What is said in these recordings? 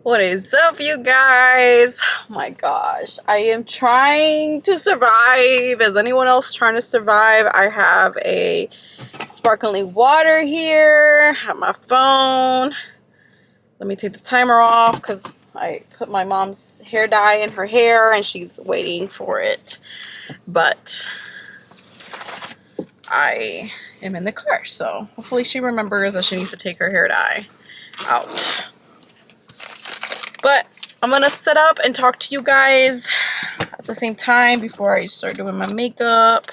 What is up, you guys? Oh my gosh, I am trying to survive. Is anyone else trying to survive? I have a sparkling water here. I have my phone. Let me take the timer off because I put my mom's hair dye in her hair and she's waiting for it. But I am in the car, so hopefully she remembers that she needs to take her hair dye out. But I'm gonna set up and talk to you guys at the same time before I start doing my makeup.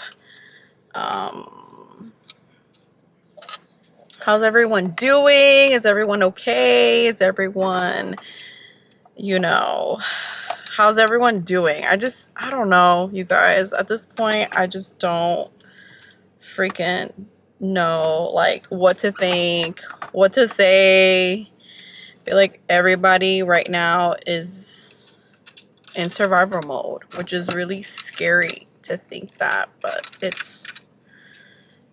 How's everyone doing? Is everyone okay? Is everyone, how's everyone doing? I don't know, you guys. At this point, I just don't freaking know, like, what to think, what to say. I feel like everybody right now is in survival mode, which is really scary to think that, but it's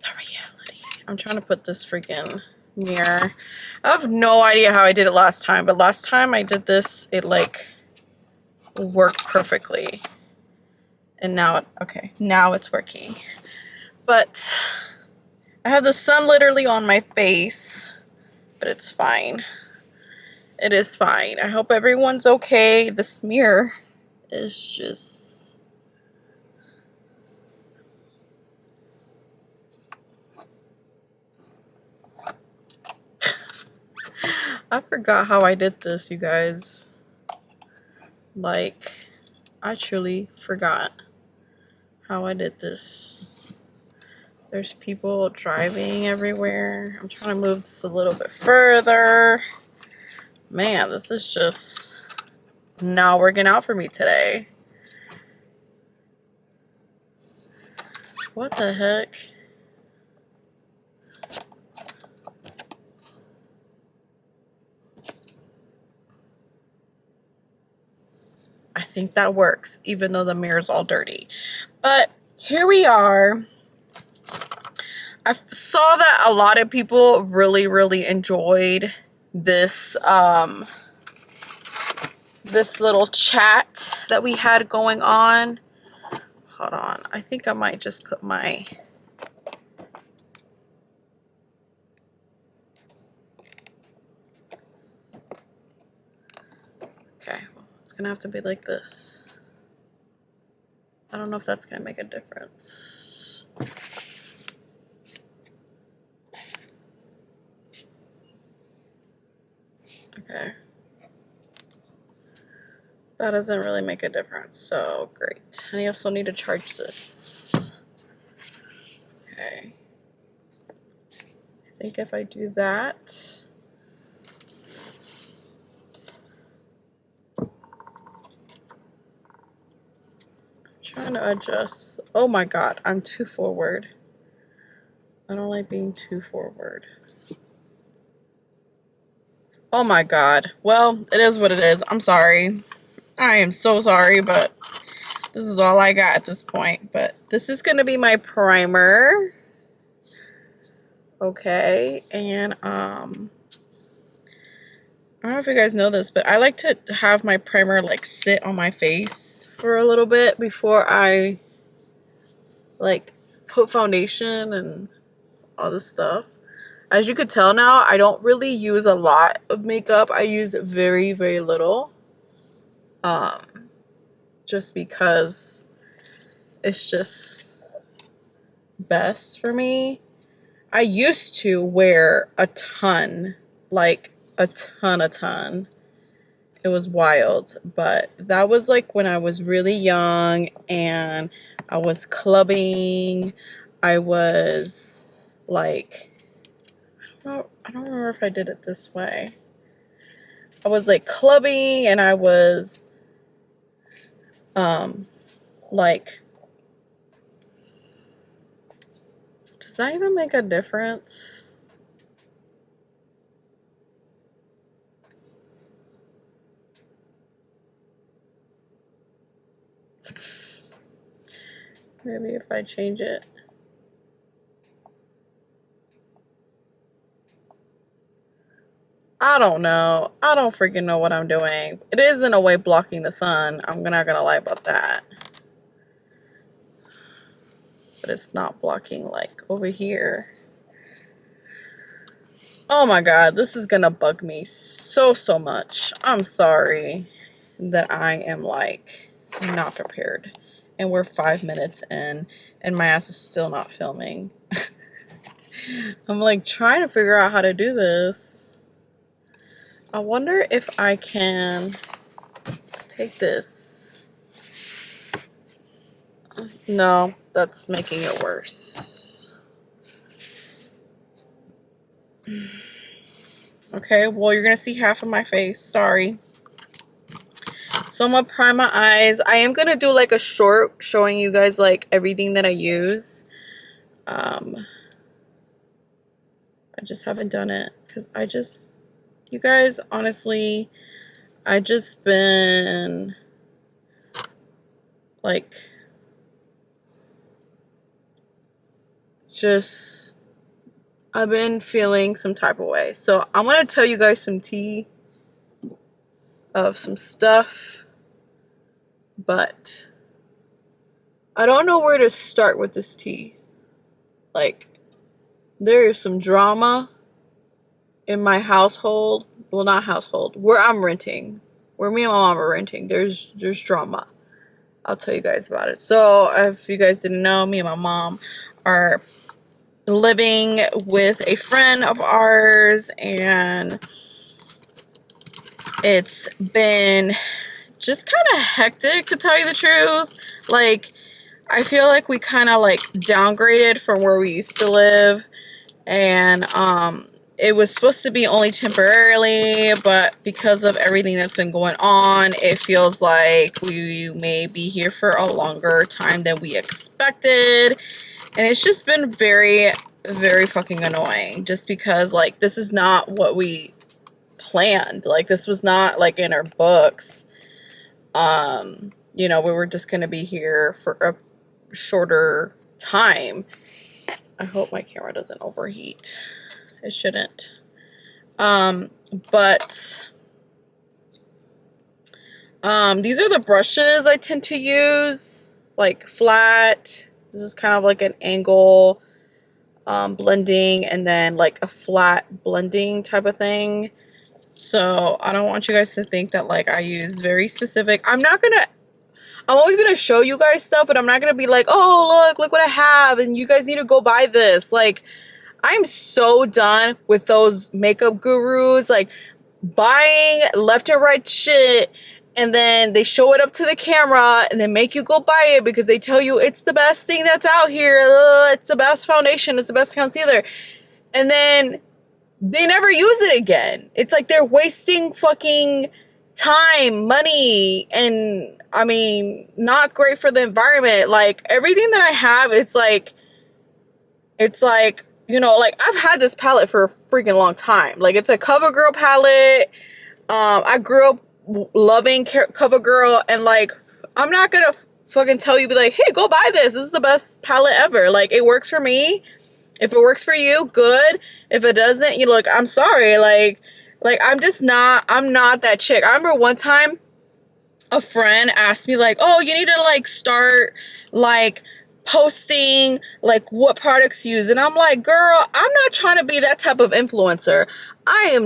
the reality. I'm trying to put this freaking mirror. I have no idea how I did it last time, but last time I did this, it like worked perfectly. And now, now it's working. But I have the sun literally on my face, but it's fine. It is fine. I hope everyone's okay. This mirror is just... I forgot how I did this, you guys. Like, I truly forgot how I did this. There's people driving everywhere. I'm trying to move this a little bit further. Man, this is just not working out for me today. What the heck? I think that works, even though the mirror's all dirty. But here we are. I saw that a lot of people really enjoyed this this little chat that we had going on. Hold on, I think I might just put my... Okay, well, it's gonna have to be like this. I don't know if that's gonna make a difference. Okay. That doesn't really make a difference, so great. And I also need to charge this. Okay. I think if I do that... I'm trying to adjust. Oh my god, I'm too forward. I don't like being too forward. Oh my god. Well, it is what it is. I'm sorry. I am so sorry, but this is all I got at this point. But this is going to be my primer. Okay, and I don't know if you guys know this, but I like to have my primer like sit on my face for a little bit before I like put foundation and all this stuff. As you could tell now, I don't really use a lot of makeup. I use very little. Just because it's just best for me. I used to wear a ton, like a ton. It was wild, but that was like when I was really young and I was clubbing. I was like, I don't remember if I did it this way. I was like clubbing and I was like, does that even make a difference? Maybe if I change it. I don't know. I don't freaking know what I'm doing. It is in a way blocking the sun. I'm not gonna lie about that. But it's not blocking like over here. Oh my god, this is gonna bug me so much. I'm sorry that I am like not prepared. And we're 5 minutes in and my ass is still not filming. I'm like trying to figure out how to do this. I wonder if I can take this. No, that's making it worse. Okay, well, you're gonna see half of my face. Sorry. So I'm gonna prime my eyes. I am gonna do like a short showing you guys like everything that I use. I just haven't done it because you guys, honestly, I just been like I've been feeling some type of way. So I'm gonna tell you guys some tea of some stuff, but I don't know where to start with this tea. Like, there is some drama in my household. Well, not household, where I'm renting, where me and my mom are renting. There's drama. I'll tell you guys about it. So if you guys didn't know, me and my mom are living with a friend of ours, and it's been just kind of hectic, to tell you the truth. Like, I feel like we kind of like downgraded from where we used to live, and it was supposed to be only temporarily, but because of everything that's been going on, it feels like we may be here for a longer time than we expected. And it's just been very, very fucking annoying, just because like this is not what we planned. Like, this was not like in our books. You know, we were just gonna be here for a shorter time. I hope my camera doesn't overheat. It shouldn't. But these are the brushes I tend to use, like flat. This is kind of like an angle blending, and then like a flat blending type of thing. So I don't want you guys to think that like I use very specific. I'm always gonna show you guys stuff, but I'm not gonna be like, oh, look what I have, and you guys need to go buy this. Like, I'm so done with those makeup gurus, like buying left and right shit, and then they show it up to the camera and then make you go buy it because they tell you it's the best thing that's out here. It's the best foundation. It's the best concealer. And then they never use it again. It's like they're wasting fucking time, money, and I mean, not great for the environment. Like, everything that I have, it's like, you know, like, I've had this palette for a freaking long time. Like, it's a CoverGirl palette. I grew up loving CoverGirl, and like, I'm not gonna fucking tell you, be like, hey, go buy this. This is the best palette ever. Like, it works for me. If it works for you, good. If it doesn't, you know, like, I'm sorry. Like, I'm not that chick. I remember one time a friend asked me like, oh, you need to like start like posting like what products you use, and I'm like, girl, I'm not trying to be that type of influencer. I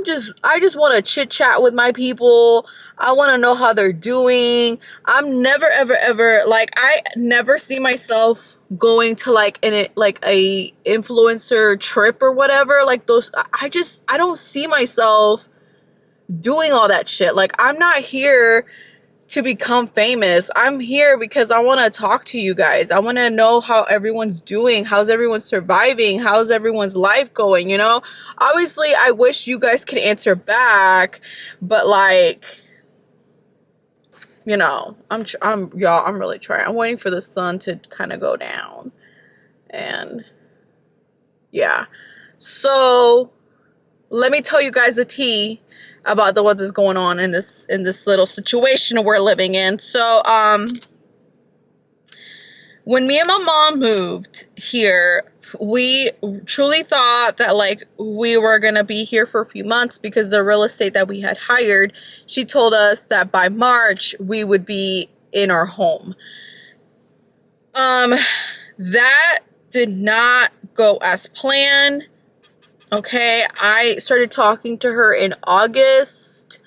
just want to chit chat with my people. I want to know how they're doing. I'm never ever like, I never see myself going to like a influencer trip or whatever, like those. I don't see myself doing all that shit. Like, I'm not here to become famous. I'm here because I want to talk to you guys. I want to know how everyone's doing. How's everyone surviving? How's everyone's life going? You know, obviously I wish you guys could answer back, but like, you know, I'm really trying. I'm waiting for the sun to kind of go down, and yeah. So let me tell you guys the tea about what is going on in this little situation we're living in. So when me and my mom moved here we truly thought that like we were gonna be here for a few months because the real estate that we had hired, she told us that by March we would be in our home. That did not go as planned. Okay, I started talking to her in August,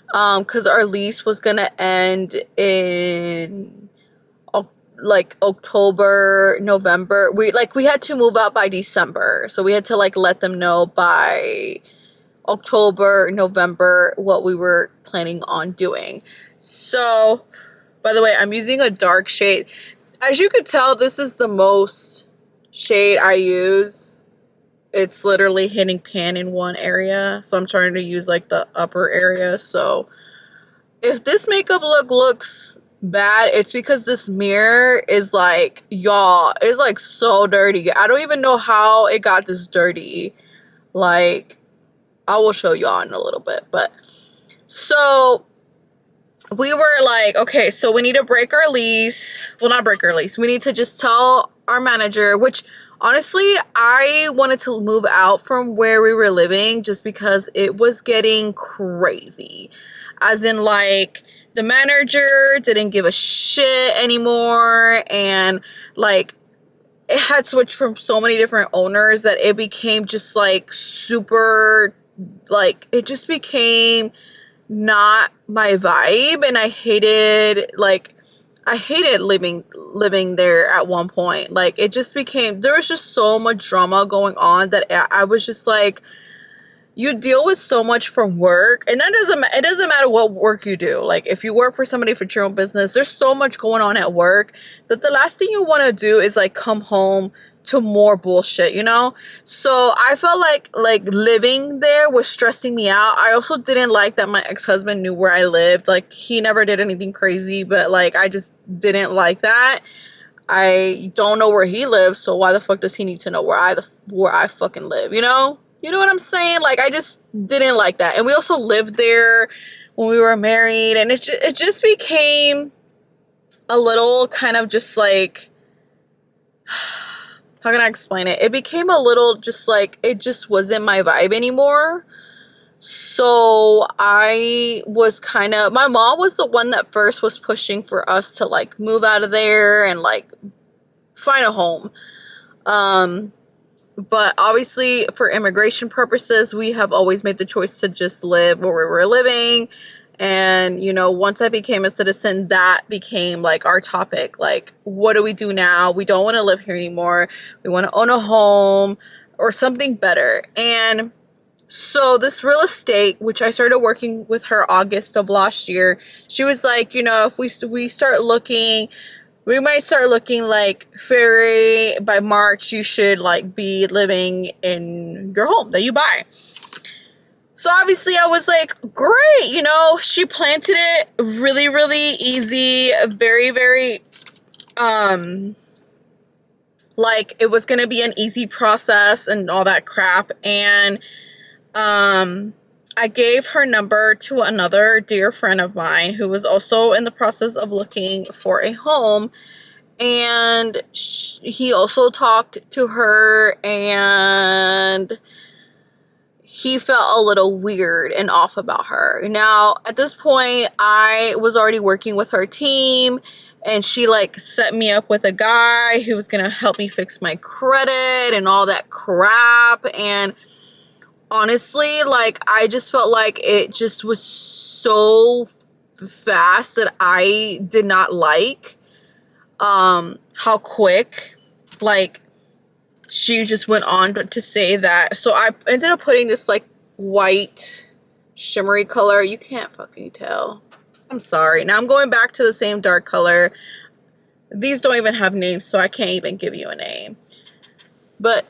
because our lease was gonna end in like October, November. We had to move out by December, so we had to like let them know by October, November what we were planning on doing. So, by the way, I'm using a dark shade. As you could tell, this is the most shade I use. It's literally hitting pan in one area, so I'm trying to use like the upper area. So if this makeup look looks bad, it's because this mirror is like, y'all, it's like so dirty. I don't even know how it got this dirty. Like, I will show y'all in a little bit. But so we were like, okay, so we need to break our lease. Well, not break our lease. We need to just tell our manager, which honestly, I wanted to move out from where we were living just because it was getting crazy. As in, like, the manager didn't give a shit anymore, and like it had switched from so many different owners that it became just like super, like, it just became not my vibe, and I hated living there at one point. Like, it just became, there was just so much drama going on that I was just like, you deal with so much from work, and it doesn't matter what work you do. Like, if you work for somebody for your own business, there's so much going on at work that the last thing you want to do is like come home to more bullshit, you know? So I felt like living there was stressing me out. I also didn't like that my ex-husband knew where I lived. Like, he never did anything crazy, but like I just didn't like that. I don't know where he lives, so why the fuck does he need to know where I fucking live, you know? You know what I'm saying? Like, I just didn't like that. And we also lived there when we were married, and it just became a little kind of just like, how can I explain it? It became a little just like, it just wasn't my vibe anymore. So I was my mom was the one that first was pushing for us to like move out of there and like find a home. But obviously, for immigration purposes, we have always made the choice to just live where we were living. And, you know, once I became a citizen, that became like our topic. Like, what do we do now? We don't want to live here anymore. We want to own a home or something better. And so this real estate, which I started working with her August of last year, she was like, you know, if we start looking, we might start looking like February, by March, you should like be living in your home that you buy. So obviously I was like, great, you know, she planted it really, really easy, very, very, like it was going to be an easy process and all that crap. And, I gave her number to another dear friend of mine who was also in the process of looking for a home, and he also talked to her, and he felt a little weird and off about her. Now, at this point, I was already working with her team, and she like set me up with a guy who was gonna help me fix my credit and all that crap. And honestly, like, I just felt like it just was so fast that I did not like how quick, like, she just went on to say that. So I ended up putting this like white shimmery color. You can't fucking tell. I'm sorry. Now I'm going back to the same dark color. These don't even have names, so I can't even give you a name. But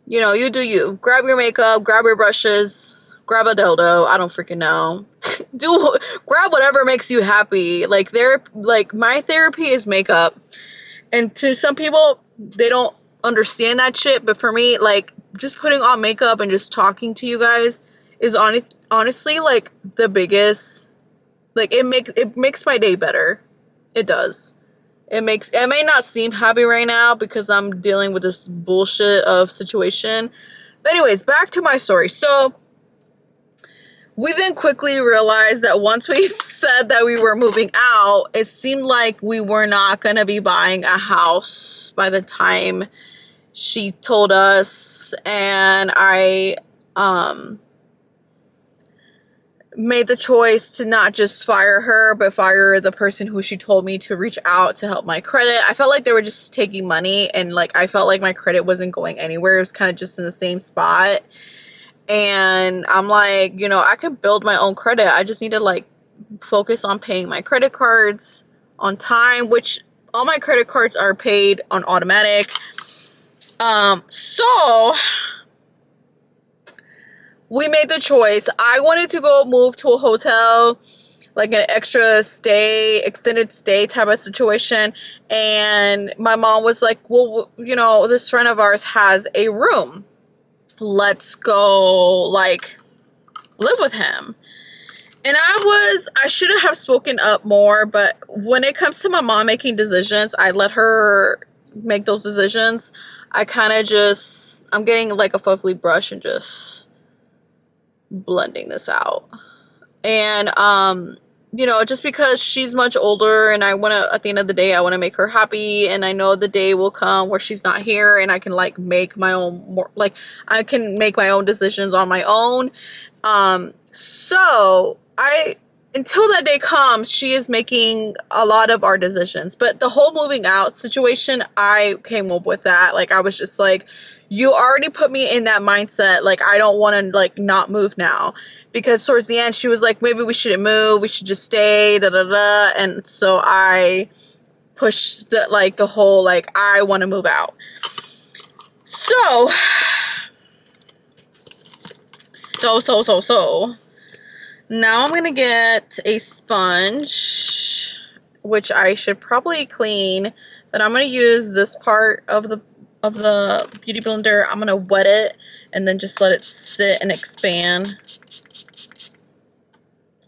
you know, you do you. Grab your makeup, grab your brushes, grab a dildo. I don't freaking know. Grab whatever makes you happy. Like, my therapy is makeup. And to some people, they don't understand that shit. But for me, like, just putting on makeup and just talking to you guys is honestly like the biggest, like, it makes my day better. It does. It may not seem happy right now because I'm dealing with this bullshit of situation. But anyways, back to my story. So we then quickly realized that once we said that we were moving out, it seemed like we were not going to be buying a house by the time she told us. And I made the choice to not just fire her, but fire the person who she told me to reach out to help my credit. I felt like they were just taking money, and like I felt like my credit wasn't going anywhere. It was kind of just in the same spot. And I'm like, you know, I could build my own credit. I just need to like focus on paying my credit cards on time, which all my credit cards are paid on automatic. So we made the choice. I wanted to go move to a hotel, like an extra stay, extended stay type of situation. And my mom was like, well, you know, this friend of ours has a room. Let's go, like, live with him. And I shouldn't have spoken up more, but when it comes to my mom making decisions, I let her make those decisions. I kind of just, I'm getting like a fluffy brush and just blending this out. And you know, just because she's much older, and I want to, at the end of the day, I want to make her happy, and I know the day will come where she's not here and I can like make my own I can make my own decisions on my own. So until that day comes, she is making a lot of our decisions. But the whole moving out situation, I came up with that. Like, I was just like, you already put me in that mindset. Like, I don't want to, like, not move now. Because towards the end, she was like, maybe we shouldn't move. We should just stay, da-da-da. And so I pushed the whole, like, I want to move out. So. Now I'm going to get a sponge, which I should probably clean, but I'm going to use this part of the beauty blender. I'm going to wet it and then just let it sit and expand.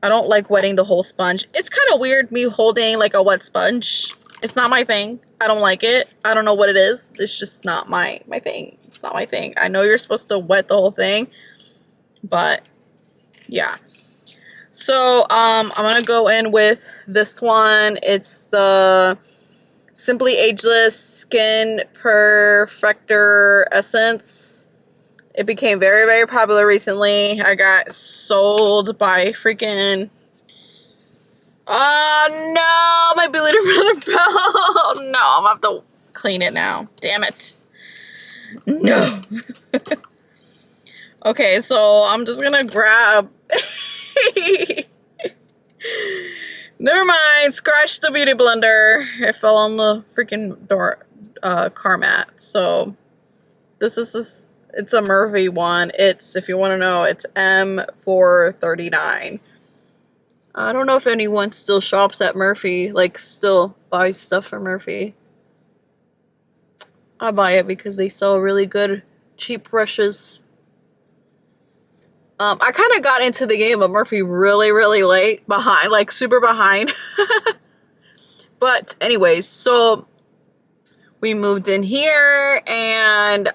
I don't like wetting the whole sponge. It's kind of weird me holding like a wet sponge. It's not my thing. I don't like it. I don't know what it is. It's just not my thing. It's not my thing. I know you're supposed to wet the whole thing, but yeah. So, I'm going to go in with this one. It's the Simply Ageless Skin Perfector Essence. It became very, very popular recently. I got sold by freaking... Oh, no! My beauty blender fell! No, I'm going to have to clean it now. Damn it. No! Okay, so I'm just going to grab... Never mind, scratch the beauty blender. It fell on the freaking door car mat. So this it's a Murphy one. It's, if you want to know, it's M439. I don't know if anyone still shops at Murphy, like still buys stuff from Murphy. I buy it because they sell really good cheap brushes. I kind of got into the game of Murphy really, really late, behind, like super behind. But anyways, so we moved in here and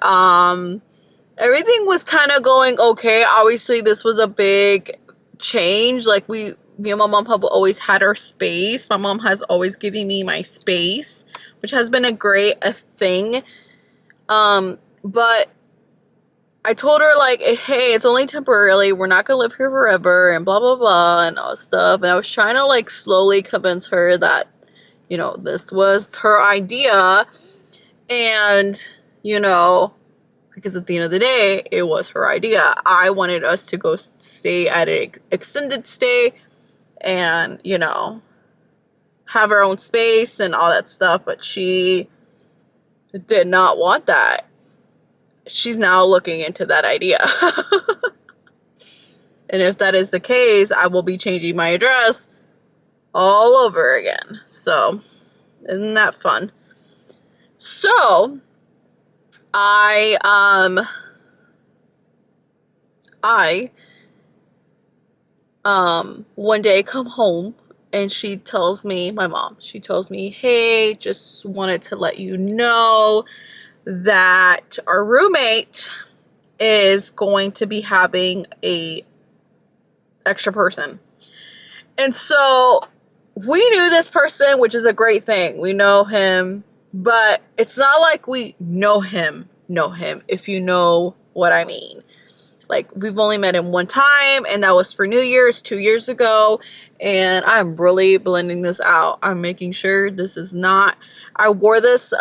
everything was kind of going okay. Obviously, this was a big change. Like me and my mom have always had our space. My mom has always given me my space, which has been a thing. But I told her, like, hey, it's only temporarily. We're not going to live here forever and blah, blah, blah and all stuff. And I was trying to, like, slowly convince her that, you know, this was her idea. And, you know, because at the end of the day, it was her idea. I wanted us to go stay at an extended stay and, you know, have our own space and all that stuff. But she did not want that. She's now looking into that idea. And if that is the case, I will be changing my address all over again. So, isn't that fun? So, I one day come home and she tells me, my mom, she tells me, hey, just wanted to let you know that our roommate is going to be having a extra person. And so we knew this person, which is a great thing. We know him, but it's not like we know him, if you know what I mean. Like, we've only met him one time, and that was for New Year's 2 years ago. And I'm really blending this out. I'm making sure this is not, I wore this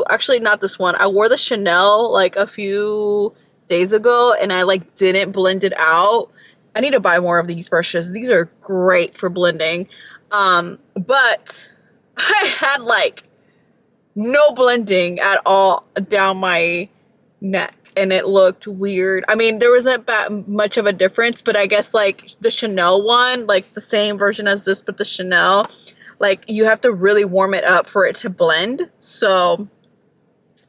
actually not this one. I wore the Chanel like a few days ago, and I like didn't blend it out. I need to buy more of these brushes. These are great for blending. But I had like no blending at all down my neck, and it looked weird. I mean, there wasn't that much of a difference, but I guess like the Chanel one, like the same version as this, but the Chanel, like you have to really warm it up for it to blend. So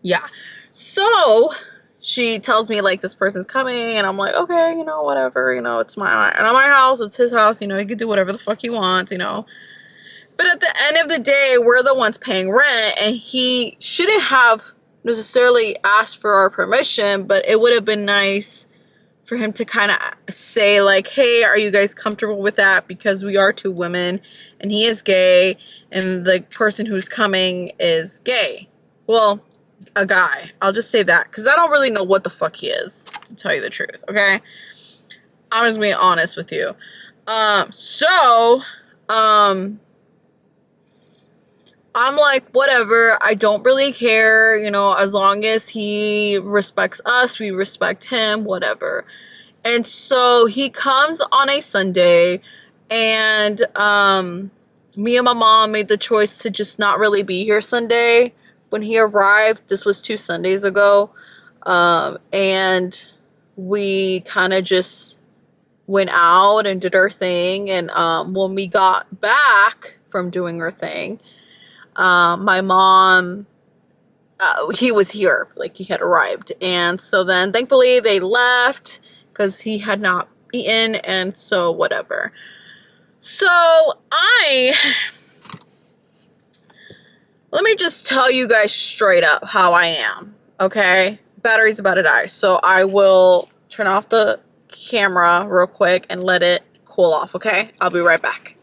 yeah. So she tells me like this person's coming, and I'm like, okay, you know, whatever, you know, it's my house, it's his house, you know, he can do whatever the fuck he wants, you know. But at the end of the day, we're the ones paying rent, and he shouldn't have necessarily asked for our permission, but it would have been nice for him to kind of say like, hey, are you guys comfortable with that? Because we are two women, and he is gay, and the person who's coming is gay. Well, a guy. I'll just say that, because I don't really know what the fuck he is, to tell you the truth, okay? I'm just being honest with you. I'm like, whatever, I don't really care, you know, as long as he respects us, we respect him, whatever. And so he comes on a Sunday, and me and my mom made the choice to just not really be here Sunday when he arrived. This was 2 Sundays ago. And we kind of just went out and did our thing. And when we got back from doing our thing, my mom, he was here, like he had arrived. And so then thankfully they left because he had not eaten, and so whatever. So let me just tell you guys straight up how I am, okay? Battery's about to die, so I will turn off the camera real quick and let it cool off, okay? I'll be right back.